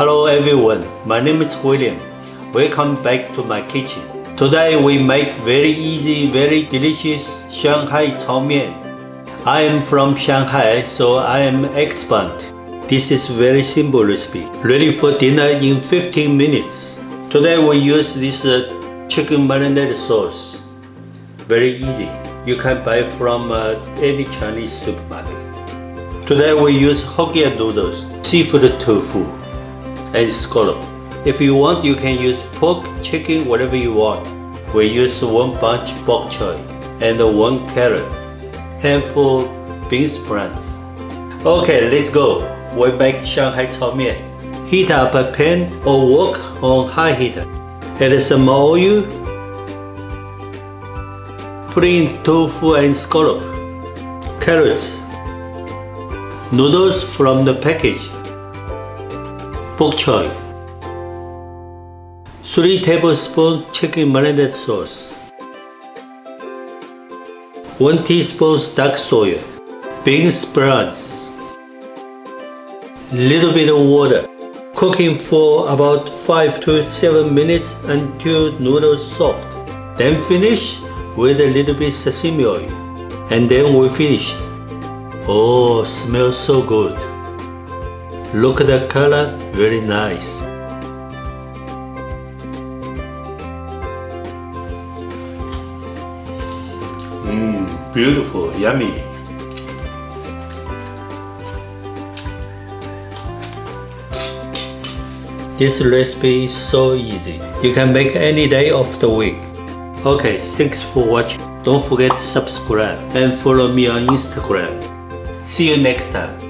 Hello everyone, my name is William. Welcome back to my kitchen. Today we make very easy, very delicious Shanghai Chow Mein. I am from Shanghai, so I am expert. This is very simple recipe, ready for dinner in 15 minutes. Today we use this Chicken Marinade Sauce. Very easy. You can buy from any Chinese supermarket. Today we use Hokkien Noodles, Seafood Tofu, and scallop. If you want, you can use pork, chicken, whatever you want. We use 1 bunch bok choy and 1 carrot, handful bean sprouts. Okay, let's go. We make Shanghai Chow Mein. Heat up a pan or wok on high heat. Add some oil. Put in tofu and scallop, carrots, noodles from the package, bok choy, 3 tablespoons chicken marinade sauce, 1 teaspoon dark soy, bean sprouts, little bit of water. Cooking for about 5 to 7 minutes until noodles soft. Then finish with a little bit sesame oil. And then we finish. Oh, smells so good. Look at the color, very nice. Beautiful, yummy. This recipe is so easy. You can make any day of the week. Okay, thanks for watching. Don't forget to subscribe and follow me on Instagram. See you next time.